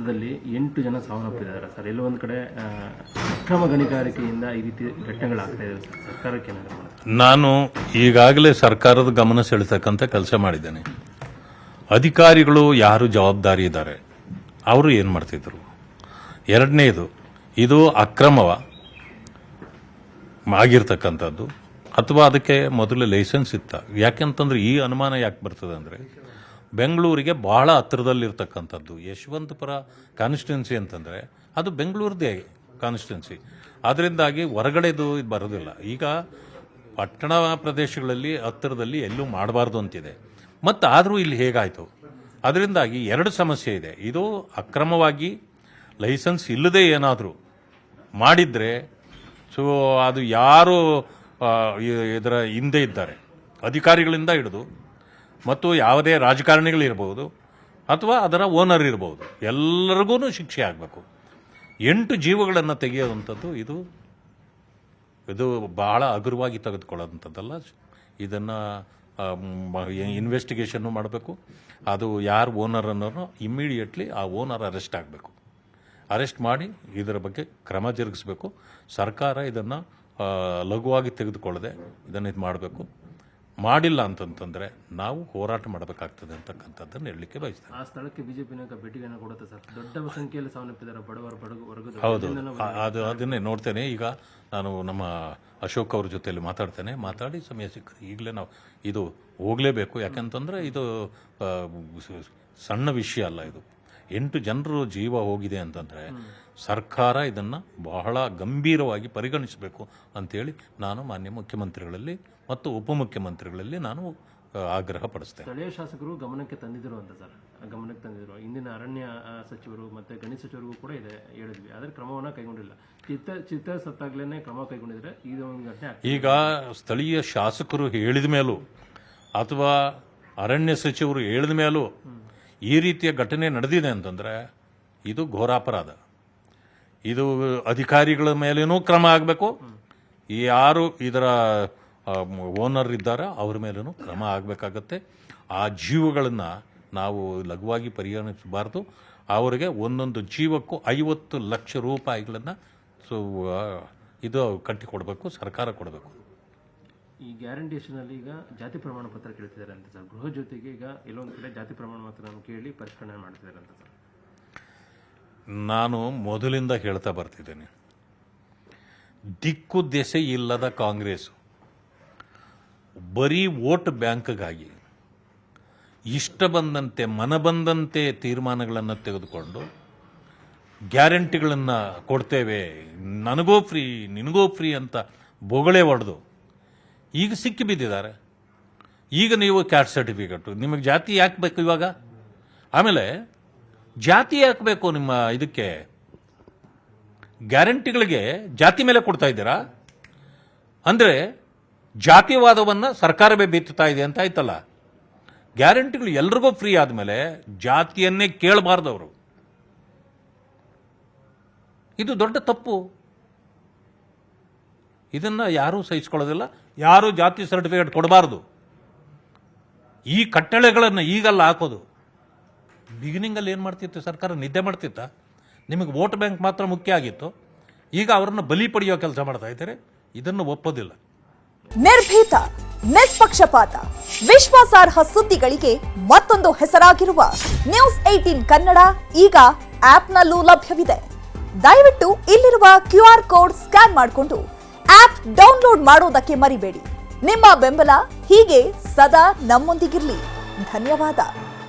ನಗರದಲ್ಲಿ 8 ಜನ ಸಾವನ್ನಪ್ಪಿದ್ದಾರೆ ಸರ್. ಎಲ್ಲೋ ಒಂದು ಕಡೆ ಅಕ್ರಮ ಗಣಿಗಾರಿಕೆಯಿಂದ ಈ ರೀತಿ ಘಟನೆಗಳಾಗ್ತಾ ಇದೆ ಸರ್. ಸರ್ಕಾರಕ್ಕೆ ಏನಾದರೂ ನಾನು ಈಗಾಗಲೇ ಸರ್ಕಾರದ ಗಮನ ಸೆಳೆತಕ್ಕಂಥ ಕೆಲಸ ಮಾಡಿದ್ದೇನೆ. ಅಧಿಕಾರಿಗಳು ಯಾರು ಜವಾಬ್ದಾರಿ ಇದ್ದಾರೆ ಅವರು ಏನು ಮಾಡ್ತಿದ್ರು. ಎರಡನೇದು, ಇದು ಅಕ್ರಮವ ಆಗಿರ್ತಕ್ಕಂಥದ್ದು ಅಥವಾ ಅದಕ್ಕೆ ಮೊದಲು ಲೈಸೆನ್ಸ್ ಇತ್ತ? ಯಾಕೆಂತಂದ್ರೆ ಈ ಅನುಮಾನ ಯಾಕೆ ಬರ್ತದೆ ಅಂದರೆ, ಬೆಂಗಳೂರಿಗೆ ಬಹಳ ಹತ್ತಿರದಲ್ಲಿರ್ತಕ್ಕಂಥದ್ದು ಯಶವಂತಪುರ ಕಾನ್ಸ್ಟಿಟ್ಯುನ್ಸಿ ಅಂತಂದರೆ ಅದು ಬೆಂಗಳೂರದೇ ಕಾನ್ಸ್ಟಿಟ್ಯುನ್ಸಿ. ಅದರಿಂದಾಗಿ ಹೊರಗಡೆದು ಇದು ಬರೋದಿಲ್ಲ. ಈಗ ಪಟ್ಟಣ ಪ್ರದೇಶಗಳಲ್ಲಿ ಹತ್ತಿರದಲ್ಲಿ ಎಲ್ಲೂ ಮಾಡಬಾರ್ದು ಅಂತಿದೆ. ಮತ್ತು ಆದರೂ ಇಲ್ಲಿ ಹೇಗಾಯಿತು? ಅದರಿಂದಾಗಿ ಎರಡು ಸಮಸ್ಯೆ ಇದೆ. ಇದು ಅಕ್ರಮವಾಗಿ ಲೈಸೆನ್ಸ್ ಇಲ್ಲದೆ ಏನಾದರೂ ಮಾಡಿದರೆ, ಸೊ ಅದು ಯಾರು ಇದರ ಹಿಂದೆ ಇದ್ದಾರೆ, ಅಧಿಕಾರಿಗಳಿಂದ ಹಿಡಿದು ಮತ್ತು ಯಾವುದೇ ರಾಜಕಾರಣಿಗಳಿರ್ಬೋದು ಅಥವಾ ಅದರ ಓನರ್ ಇರ್ಬೋದು, ಎಲ್ಲರಿಗೂ ಶಿಕ್ಷೆ ಆಗಬೇಕು. 8 ಜೀವಗಳನ್ನು ತೆಗೆಯುವಂಥದ್ದು ಇದು ಬಹಳ ಹಗುರವಾಗಿ ತೆಗೆದುಕೊಳ್ಳೋಂಥದ್ದಲ್ಲ. ಇದನ್ನು ಇನ್ವೆಸ್ಟಿಗೇಷನ್ನು ಮಾಡಬೇಕು. ಅದು ಯಾರು ಓನರ್ ಅನ್ನೋರು ಇಮ್ಮಿಡಿಯೇಟ್ಲಿ ಆ ಓನರ್ ಅರೆಸ್ಟ್ ಆಗಬೇಕು. ಅರೆಸ್ಟ್ ಮಾಡಿ ಇದರ ಬಗ್ಗೆ ಕ್ರಮ ಜರುಗಿಸಬೇಕು. ಸರ್ಕಾರ ಇದನ್ನು ಲಘುವಾಗಿ ತೆಗೆದುಕೊಳ್ಳದೆ ಇದನ್ನು ಇದು ಮಾಡಬೇಕು. ಮಾಡಿಲ್ಲ ಅಂತಂತಂದ್ರೆ ನಾವು ಹೋರಾಟ ಮಾಡಬೇಕಾಗ್ತದೆ ಅಂತಕ್ಕಂಥದ್ದನ್ನು ಹೇಳಲಿಕ್ಕೆ ಬಯಸ್ತೇನೆ. ಆ ಸ್ಥಳಕ್ಕೆ ಬಿಜೆಪಿ ಭೇಟಿಯನ್ನು ಕೊಡುತ್ತೆ ಸರ್. ದೊಡ್ಡ ಸಂಖ್ಯೆಯಲ್ಲಿ ಸಾವನ್ನಪ್ಪಿದ್ದಾರೆ ಬಡವರು. ಹೌದು, ಅದನ್ನೇ ನೋಡ್ತೇನೆ. ಈಗ ನಾನು ನಮ್ಮ ಅಶೋಕ್ ಅವ್ರ ಜೊತೆಯಲ್ಲಿ ಮಾತಾಡಿ ಸಮಯ ಸಿಕ್ಕರೆ ಈಗಲೇ ನಾವು ಇದು ಹೋಗಲೇಬೇಕು. ಯಾಕೆಂತಂದ್ರೆ ಇದು ಸಣ್ಣ ವಿಷಯ ಅಲ್ಲ. ಇದು 8 ಜನರು ಜೀವ ಹೋಗಿದೆ ಅಂತಂದರೆ ಸರ್ಕಾರ ಇದನ್ನು ಬಹಳ ಗಂಭೀರವಾಗಿ ಪರಿಗಣಿಸಬೇಕು ಅಂತೇಳಿ ನಾನು ಮಾನ್ಯ ಮುಖ್ಯಮಂತ್ರಿಗಳಲ್ಲಿ ಮತ್ತು ಉಪಮುಖ್ಯಮಂತ್ರಿಗಳಲ್ಲಿ ನಾನು ಆಗ್ರಹ ಪಡಿಸ್ತೇನೆ. ಸ್ಥಳೀಯ ಶಾಸಕರು ಗಮನಕ್ಕೆ ತಂದಿದ್ರು ಅಂತ ಸರ್. ಗಮನಕ್ಕೆ ತಂದಿದ್ರು. ಇಂದಿನ ಅರಣ್ಯ ಸಚಿವರು ಮತ್ತು ಗಣಿ ಸಚಿವರಿಗೂ ಕೂಡ ಇದೆ ಹೇಳಿದ್ವಿ. ಆದರೆ ಕ್ರಮವನ್ನು ಕೈಗೊಂಡಿಲ್ಲ. ಚಿತ್ತ ಸತ್ತಾಗ್ಲೇ ಕ್ರಮ ಕೈಗೊಂಡಿದ್ರೆ ಇದು ಒಂದು ಘಟನೆ. ಈಗ ಸ್ಥಳೀಯ ಶಾಸಕರು ಹೇಳಿದ ಮೇಲೂ ಅಥವಾ ಅರಣ್ಯ ಸಚಿವರು ಹೇಳಿದ ಮೇಲೂ ಈ ರೀತಿಯ ಘಟನೆ ನಡೆದಿದೆ ಅಂತಂದರೆ ಇದು ಘೋರಾಪರಾಧ. ಇದು ಅಧಿಕಾರಿಗಳ ಮೇಲೇನೂ ಕ್ರಮ ಆಗಬೇಕು. ಯಾರು ಇದರ ಓನರ್ ಇದ್ದಾರೋ ಅವ್ರ ಮೇಲೂ ಕ್ರಮ ಆಗಬೇಕಾಗತ್ತೆ. ಆ ಜೀವಗಳನ್ನು ನಾವು ಲಘುವಾಗಿ ಪರಿಗಣಿಸಬಾರ್ದು. ಅವರಿಗೆ ಒಂದೊಂದು ಜೀವಕ್ಕೂ 50 ಲಕ್ಷ ರೂಪಾಯಿಗಳನ್ನು ಇದು ಕಟ್ಟಿಕೊಡಬೇಕು, ಸರ್ಕಾರ ಕೊಡಬೇಕು. ಈ ಗ್ಯಾರಂಟೇಷನಲ್ಲಿ ಈಗ ಜಾತಿ ಪ್ರಮಾಣ ಪತ್ರ ಕೇಳ್ತಿದ್ದಾರೆ ಅಂತ ಸರ್. ಗೃಹ ಜೊತೆಗೆ ಈಗ ಎಲ್ಲೊಂದು ಕಡೆ ಜಾತಿ ಪ್ರಮಾಣ ಪತ್ರ ಕೇಳಿ ಪರಿಷ್ಕರಣೆ ಮಾಡ್ತಿದ್ದಾರೆ ಅಂತ ಸರ್. ನಾನು ಮೊದಲಿಂದ ಹೇಳ್ತಾ ಬರ್ತಿದ್ದೇನೆ, ದಿಕ್ಕು ದೆಸೆ ಇಲ್ಲದ ಕಾಂಗ್ರೆಸ್ ಬರೀ ವೋಟ್ ಬ್ಯಾಂಕ್ಗಾಗಿ ಇಷ್ಟ ಬಂದಂತೆ ಮನಬಂದಂತೆ ತೀರ್ಮಾನಗಳನ್ನು ತೆಗೆದುಕೊಂಡು ಗ್ಯಾರಂಟಿಗಳನ್ನು ಕೊಡ್ತೇವೆ, ನನಗೋ ಫ್ರೀ ನಿನಗೋ ಫ್ರೀ ಅಂತ ಬೊಗಳೆ ಹೊಡೆದು ಈಗ ಸಿಕ್ಕಿ ಬಿದ್ದಿದ್ದಾರೆ. ಈಗ ನೀವು ಕ್ಯಾಸ್ಟ್ ಸರ್ಟಿಫಿಕೇಟು, ನಿಮಗೆ ಜಾತಿ ಯಾಕೆ ಬೇಕು ಇವಾಗ? ಆಮೇಲೆ ಜಾತಿ ಯಾಕೆ ಬೇಕು ನಿಮ್ಮ ಇದಕ್ಕೆ? ಗ್ಯಾರಂಟಿಗಳಿಗೆ ಜಾತಿ ಮೇಲೆ ಕೊಡ್ತಾ ಇದ್ದೀರಾ ಅಂದರೆ ಜಾತಿವಾದವನ್ನು ಸರ್ಕಾರವೇ ಬಿತ್ತುತ್ತಾ ಇದೆ ಅಂತ ಆಯ್ತಲ್ಲ. ಗ್ಯಾರಂಟಿಗಳು ಎಲ್ರಿಗೂ ಫ್ರೀ ಆದಮೇಲೆ ಜಾತಿಯನ್ನೇ ಕೇಳಬಾರ್ದು ಅವರು. ಇದು ದೊಡ್ಡ ತಪ್ಪು. ಇದನ್ನು ಯಾರೂ ಸಹಿಸ್ಕೊಳ್ಳೋದಿಲ್ಲ. ಯಾರೂ ಜಾತಿ ಸರ್ಟಿಫಿಕೇಟ್ ಕೊಡಬಾರ್ದು. ಈ ಕಟ್ಟಳೆಗಳನ್ನು ಈಗಲ್ಲ ಹಾಕೋದು. ಬಿಗಿನಿಂಗಲ್ಲಿ ಏನು ಮಾಡ್ತಿತ್ತು ಸರ್ಕಾರ? ನಿದ್ದೆ ಮಾಡ್ತಿತ್ತ? ನಿಮಗೆ ವೋಟ್ ಬ್ಯಾಂಕ್ ಮಾತ್ರ ಮುಖ್ಯ ಆಗಿತ್ತು. ಈಗ ಅವರನ್ನು ಬಲಿ ಪಡೆಯೋ ಕೆಲಸ ಮಾಡ್ತಾ ಇದ್ದಾರೆ. ಇದನ್ನು ಒಪ್ಪೋದಿಲ್ಲ. ನಿರ್ಭೀತ, ನಿಷ್ಪಕ್ಷಪಾತ, ವಿಶ್ವಾಸಾರ್ಹ ಸುದ್ದಿಗಳಿಗೆ ಮತ್ತೊಂದು ಹೆಸರಾಗಿರುವ ನ್ಯೂಸ್ 18 ಕನ್ನಡ ಈಗ ಆಪ್ನಲ್ಲೂ ಲಭ್ಯವಿದೆ. ದಯವಿಟ್ಟು ಇಲ್ಲಿರುವ QR ಕೋಡ್ ಸ್ಕ್ಯಾನ್ ಮಾಡಿಕೊಂಡು ಆಪ್ ಡೌನ್ಲೋಡ್ ಮಾಡೋದಕ್ಕೆ ಮರಿಬೇಡಿ. ನಿಮ್ಮ ಬೆಂಬಲ ಹೀಗೆ ಸದಾ ನಮ್ಮೊಂದಿಗಿರಲಿ. ಧನ್ಯವಾದ.